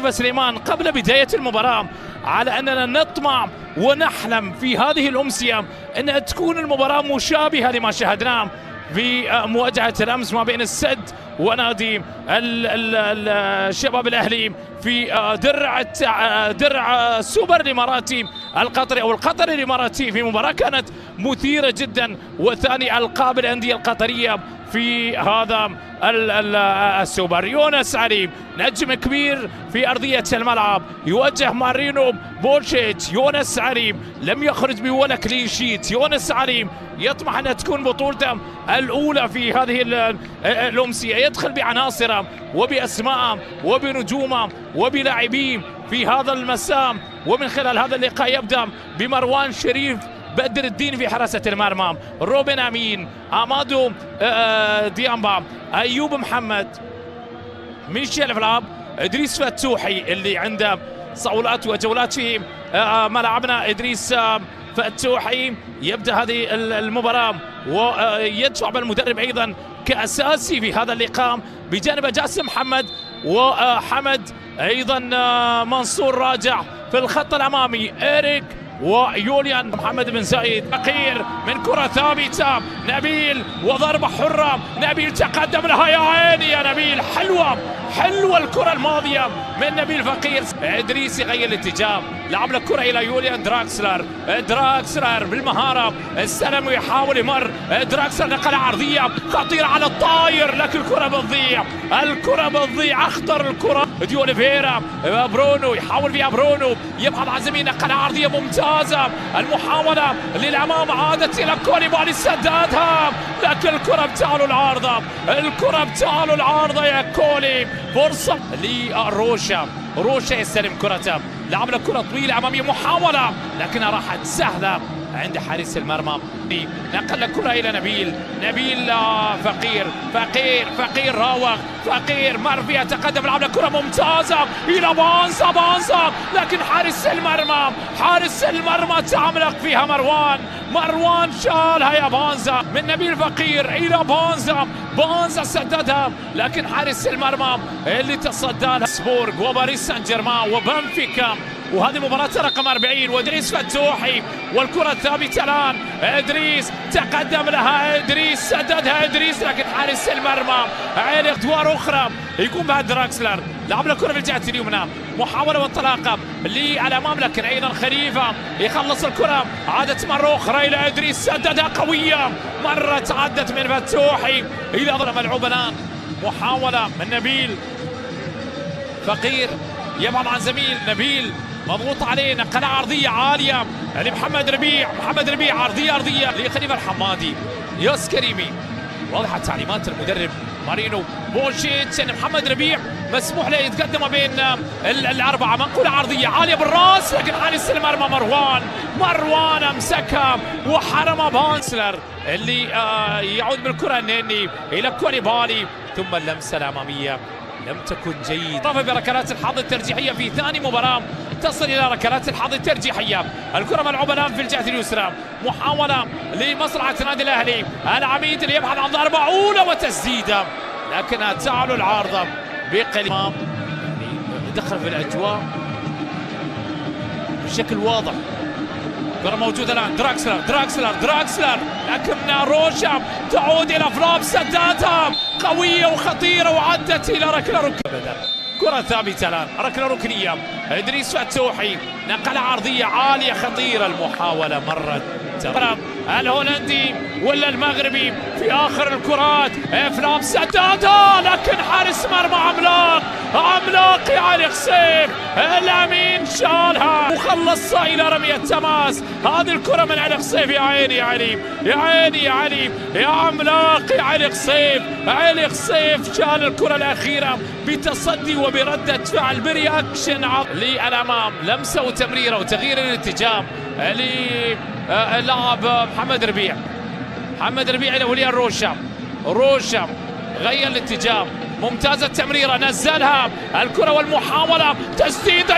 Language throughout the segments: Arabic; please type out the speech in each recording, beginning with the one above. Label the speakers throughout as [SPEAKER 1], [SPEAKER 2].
[SPEAKER 1] سليمان قبل بداية المباراة على أننا نطمع ونحلم في هذه الأمسية أن تكون المباراة مشابهة لما شاهدناه في مواجهة الأمس ما بين السد ونادي الشباب الأهلي في درع السوبر الإماراتي القطري أو القطري الإماراتي، في مباراة كانت مثيرة جدا وثاني ألقاب الأندية القطرية في هذا السوبر. يونس علي نجم كبير في أرضية الملعب يوجه مارينو بورشيتش. يونس علي لم يخرج بولا كلين شيت. يونس علي يطمح أن تكون بطولته الأولى في هذه الأمسية، يدخل بعناصره وبأسماءه وبنجومه وبلاعبيه في هذا المساء، ومن خلال هذا اللقاء يبدأ بمروان شريف بدر الدين في حراسة المرمى، روبن أمين، أمادو ديامبا، أيوب محمد، ميشيل فلاب، إدريس فتوحي اللي عنده صولات وجولات في ملعبنا. إدريس فتوحي يبدأ هذه المباراة ويدفع بالمدرب أيضا كأساسي في هذا اللقاء، بجانب جاسم محمد وحمد أيضا منصور راجع في الخط الأمامي، إيريك ويوليان محمد بن زايد. فقير من كرة ثابتة، نبيل وضربة حرة، نبيل تقدم لها، يا عيني يا نبيل، حلوة الكرة الماضية من نبيل فقير. إدريس يغير الاتجاه، لعب الكرة إلى يوليان دراكسلر بالمهارة، السلم ويحاول يمر، دراكسلر نقلة عرضية خطيرة على الطاير، لكن الكرة بتضيع، أخطر الكرة دي أوليفيرا. برونو يحاول فيها، برونو يبحث عن زميل، نقلة عرضية ممتازة، المحاولة للأمام عادت إلى كوليبالي سددها، لكن الكرة بتعلو العارضة يا كولي. فرصة روشا يستلم كرته، لعب له كرة طويلة أمامية، محاولة لكنها راحت سهلة عند حارس المرمى. نقل الكرة إلى نبيل فقير راوغ، فقير مر فيها، تقدم، لعب له كرة ممتازة إلى بانزا، لكن حارس المرمى تعملق فيها مروان شالها يا بانزا من نبيل فقير إلى بانزا سددها، لكن حارس المرمى اللي تصدى لها سبورغ وباريس سان جيرمان وبنفيكا. وهذه مباراة رقم 40، وإدريس فتوحي والكرة الثابتة الآن، إدريس تقدم لها، إدريس سددها، لكن حارس المرمى عيني أدوار أخرى يقوم بها دراكسلر، لعب له كرة في الجهة اليمنى، محاولة وانطلاقة للأمام، لكن أيضا خليفة يخلص الكرة، عادت مرة أخرى إلى إدريس، سددها قوية، مرة تعدت من فتوحي إلى ضرب ملعوب الآن، محاولة من نبيل فقير يبعد عن زميل، نبيل مضغوط عليه، نقلة عرضية عالية لمحمد ربيع، عرضية لخليفة الحمادي، ياس كريمي. واضحة تعليمات المدرب مارينو بورشيتش ان محمد ربيع مسموح له يتقدم بين الأربعة، منقولة عرضية عالية بالراس، لكن حارس المرمى مروان امسكها وحرمها بانسلر اللي يعود بالكرة النني إلى كوليبالي، ثم اللمسة الأمامية لم تكن جيدة. بركلات الحظ الترجيحية في ثاني مباراة تصل إلى ركلات الحظ الترجيحية، الكرة ملعوبة الآن في الجهة اليسرى، محاولة لمصلحة النادي الأهلي، العميد اللي يبحث عن ضربة أولى وتسديدة، لكنها تعلو العارضة بقليل، دخل في الأجواء بشكل واضح. كرة موجودة الآن، دراكسلر، لكن روشا تعود إلى فلاب، سدادها قوية وخطيرة وعدت إلى ركلة كرة ثابتة الآن، ركلة ركنية، إدريس فتوحي نقلة عرضية عالية خطيرة، المحاولة مرت الهولندي ولا المغربي في آخر الكرات، فلاب سدادها، لكن حارس مرمى عملاق علي قصيف، الأمين شالها وخلصها إلى رمية تماس. هذه الكرة من علي قصيف، يا عيني يا علي يا عملاق يا علي قصيف شال الكرة الأخيرة بتصدي وبردة فعل، برياكشن للأمام، لمسة وتمريرة وتغيير الاتجاه للاعب محمد ربيع إلى وليان روشا غير الاتجاه، ممتازة التمريرة، نزلها الكرة والمحاولة، تسديدة،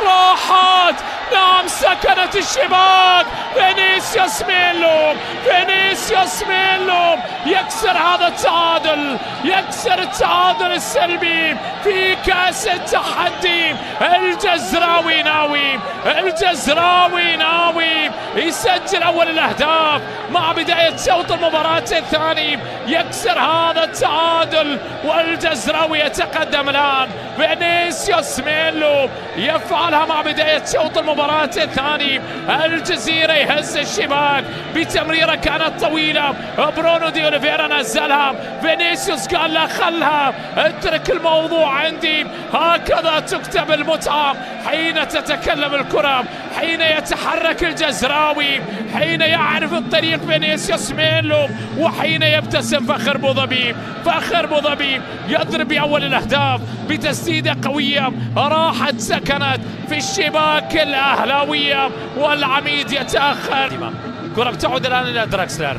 [SPEAKER 1] راحت، نعم سكنت الشباك. فينيسيوس ميلو، فينيسيوس ميلو يكسر هذا التعادل، يكسر التعادل السلبي في كأس التحدي. الجزراوي ناوي، الجزراوي ناوي يسجل أول الأهداف مع بداية شوط المباراة الثاني، يكسر هذا التعادل والجزراوي يتقدم الآن. فينيسيوس ميلو يفعلها مع بداية شوط المباراة الثاني. الجزيرة يهز الشباك بتمريرة كانت طويلة، برونو دي أوليفيرا نزلها، فينيسيوس قال لا خلها، اترك الموضوع عندي. هكذا تكتب المتعة حين تتكلم الكرة، حين يتحرك الجزراوي، حين يعرف الطريق فينيسيوس ميلو، وحين يبتسم فخر بوظبي. فخر بوظبي يضرب بأول الأهداف بتسديدة قوية راحت سكنت في الشباك الأهلاوية، والعميد يتأخر. كرة بتعود الآن إلى دراكسلر،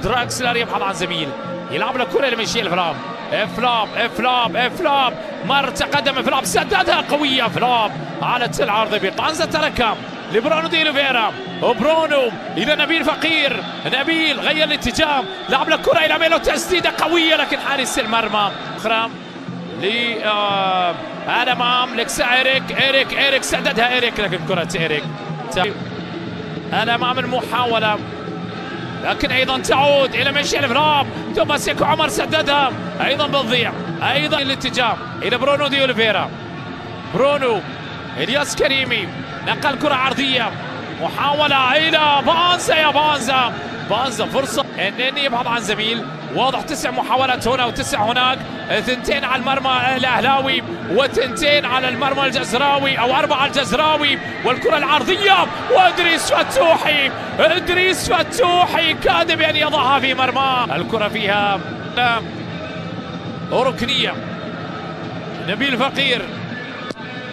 [SPEAKER 1] دراكسلر يبحث عن زميل، يلعب له كرة لميشيل فلاب، افلاب افلاب افلاب، مر تقدم افلاب، سددها قوية افلاب على العرض بطانزا، تركها لبرونو دي أوليفيرا، وبرونو إلى نبيل فقير، نبيل غير الاتجاه، لعب له كرة إلى ميلو، تسديدة قوية لكن حارس المرمى أخرى الأمام لكس إيريك سددها إيريك، لكن كرة إيريك الأمام المحاولة، لكن ايضا تعود الى ميشيل فلاب، ثم سيكو عمر سددها ايضا بتضيع، ايضا الاتجاه الى برونو دي أوليفيرا، برونو الياس كريمي نقل كرة عرضية، محاولة الى بانزا، يا بانزا، بانزا فرصة انني يبحث عن زميل، واضح 9 محاولات هنا و9 هناك، 2 على المرمى الاهلاوي و2 على المرمى الجزراوي، او 4 على الجزراوي، والكرة العرضية وادريس فتوحي، ادريس فتوحي كاد بان يضعها في مرماه، الكرة فيها ركنية، نبيل فقير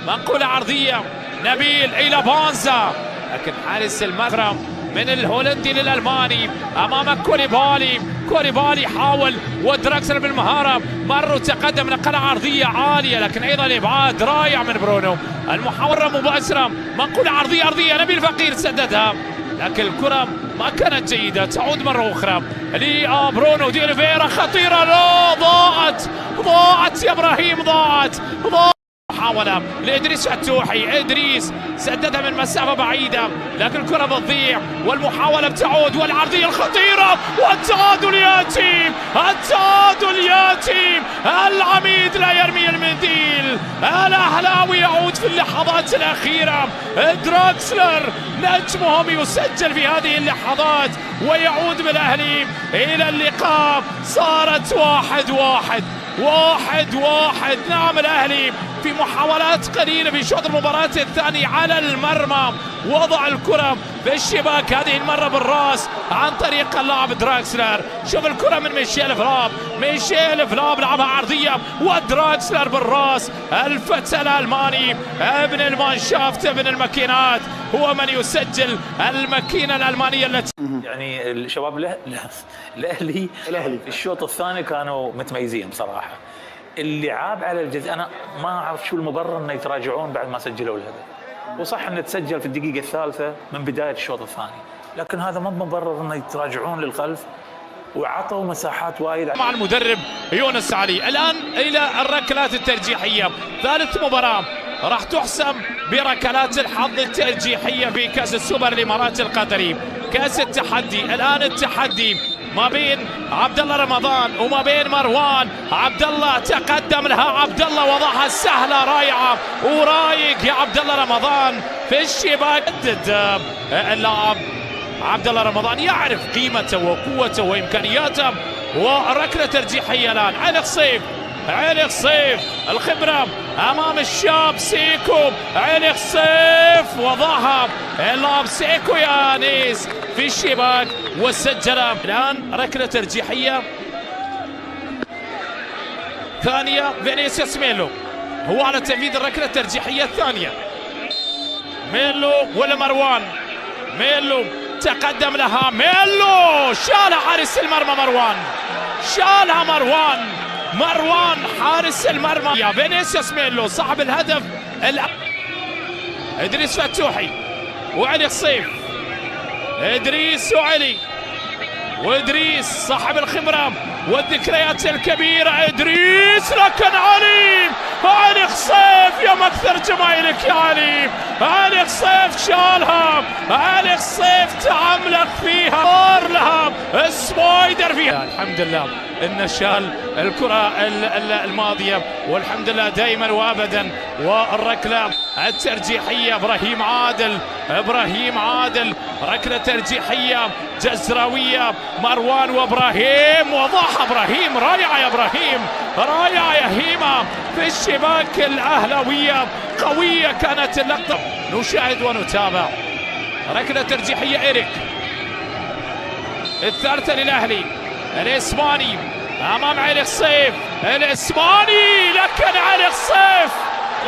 [SPEAKER 1] منقولة عرضية، نبيل الى بانزا، لكن حارس المرمى من الهولندي للألماني أمام كوليبالي، كوليبالي حاول ودراكسلر بالمهارة، مروا تقدم نقلة عرضية عالية، لكن أيضا إبعاد رائع من برونو، المحاولة مباشرة، منقولة عرضية أرضية، نبيل فقير سددها، لكن الكرة ما كانت جيدة، تعود مرة أخرى لبرونو دي أوليفيرا، خطيرة، لا ضاعت يا إبراهيم، ضاعت محاولة لإدريس فتوحي، إدريس سددها من مسافة بعيدة، لكن الكرة بتضيع، والمحاولة بتعود، والعرضية الخطيرة، والتعادل ياتي، التعادل ياتي، العميد لا يرمي المنديل، الأهلاوي يعود في اللحظات الأخيرة، دراكسلر نجمهم يسجل في هذه اللحظات، ويعود بالأهلي إلى اللقاء، صارت 1-1. نعم الأهلي في محاولات قليلة في شوط المباراة الثاني على المرمى، وضع الكرة في الشباك، هذه المرة بالراس عن طريق اللاعب دراكسلر، شوف الكرة من ميشيل فلاب، ميشيل فلاب لعبها عرضية ودراكسلر بالراس، الفتى الألماني ابن المانشافت ابن الماكينات هو من يسجل الماكينة الألمانية التي
[SPEAKER 2] يعني الشباب الأهلي في الشوط الثاني كانوا متميزين بصراحة. اللي عاب على الجزء انا ما اعرف شو المبرر انه يتراجعون بعد ما سجلوا الهدف، وصح انه تسجل في الدقيقة الثالثة من بداية الشوط الثاني، لكن هذا ما مبرر انه يتراجعون للخلف، وعطوا مساحات وايد
[SPEAKER 1] مع المدرب يونس علي. الان الى الركلات الترجيحية، ثالث مباراة راح تحسم بركلات الحظ الترجيحية في كأس السوبر الإماراتي القطري، كأس التحدي. الآن التحدي ما بين عبد الله رمضان وما بين مروان، عبد الله تقدم لها، عبد الله وضعها سهلة رائعة ورايق يا عبد الله رمضان في الشباك. اللاعب عبد الله رمضان يعرف قيمته وقوته وإمكانياته، وركلة ترجيحية الآن. علق صيف الخبرة أمام الشاب سيكو، علق صيف وضعها اللاعب سيكو يا أنيس في الشباك وسجل. الآن ركلة ترجيحية ثانية، فينيسيوس ميلو هو على تنفيذ الركلة الترجيحية الثانية، ميلو ولا مروان؟ ميلو تقدم لها، ميلو شالها حارس المرمى، شالها مروان حارس المرمى يا فينيسيوس ميلو صاحب الهدف. إدريس فتوحي وعلي الصيف. إدريس وعلي، وإدريس صاحب الخبرة والذكريات الكبيرة. إدريس لكن علي الصيف يا مكثر جمايلك يا علي. علي الصيف شالها، علي الصيف تعملق فيها، صار لها سبايدر فيها. الحمد لله إن شال الكرة الماضية، والحمد لله دائما وابدا. والركلة الترجيحية إبراهيم عادل، ركلة ترجيحية جزراوية. مروان وإبراهيم، وضعها إبراهيم. رائعة يا إبراهيم، رائعة يا هيما في الشباك الأهلاوية. قوية كانت اللقطة. نشاهد ونتابع. ركلة ترجيحية إيريك، الثالثة للأهلي. الإسماني أمام علي الصيف. الإسماني لكن علي الصيف،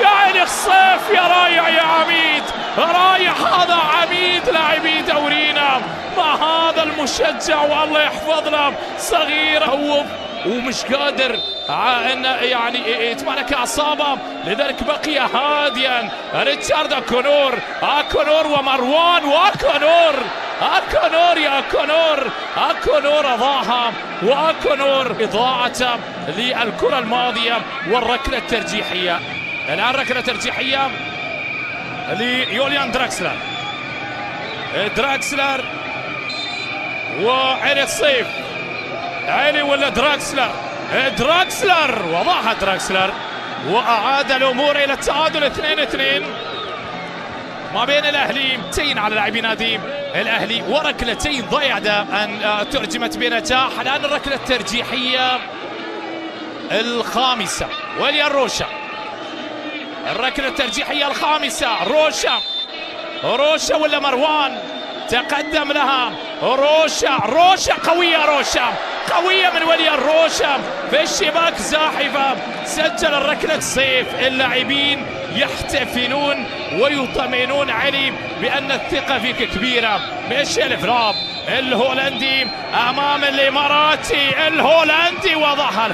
[SPEAKER 1] يا علي الصيف يا رائع يا عميد، رائع. هذا عميد لاعبي دورينا، ما هذا المشجع والله يحفظ له. صغير ومش قادر ان يعني يتمالك اعصابه، لذلك بقي هاديا. ريتشارد اكونور ومروان اكونور يا اكونور اضاعها، واكونور اضاعته للكره الماضيه والركله الترجيحيه. الان ركله ترجيحيه ليوليان دراكسلر وعلي الصيف. علي ولا دراكسلر وضعها دراكسلر، واعاد الامور الى التعادل 2-2 ما بين الاهلي. على لاعبي نادي الاهلي، وركلتين ضيعة ان ترجمت بنجاح. الان الركله الترجيحيه الخامسه وليان روشا. الركله الترجيحيه الخامسه، روشا ولا مروان تقدم لها. روشا قوية من وليان روشا في الشباك زاحفة. سجل الركلة. صيف اللاعبين يحتفلون ويطمئنون علي بأن الثقة فيك كبيرة. ميشيل فلاب الهولندي أمام الإماراتي. وضعها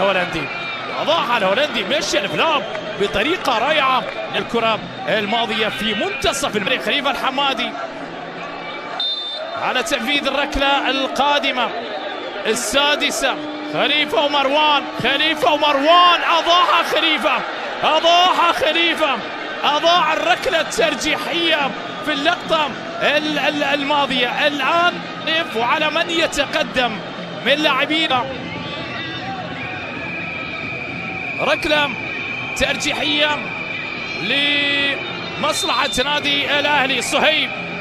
[SPEAKER 1] الهولندي ميشيل فلاب بطريقة رائعة. الكرة الماضية في منتصف الملعب. خليفة الحمادي على تنفيذ الركلة القادمة السادسة. خليفة ومروان أضاعها خليفة. أضاع الركلة الترجيحية في اللقطة الماضية. الآن وعلى من يتقدم من لاعبين. ركلة ترجيحية لمصلحة نادي الأهلي.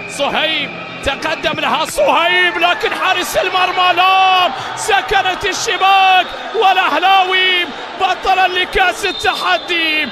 [SPEAKER 1] صهيب تقدم لها لكن حارس المرمى لا، سكنت الشباك. والأهلاوي بطلا لكأس التحدي.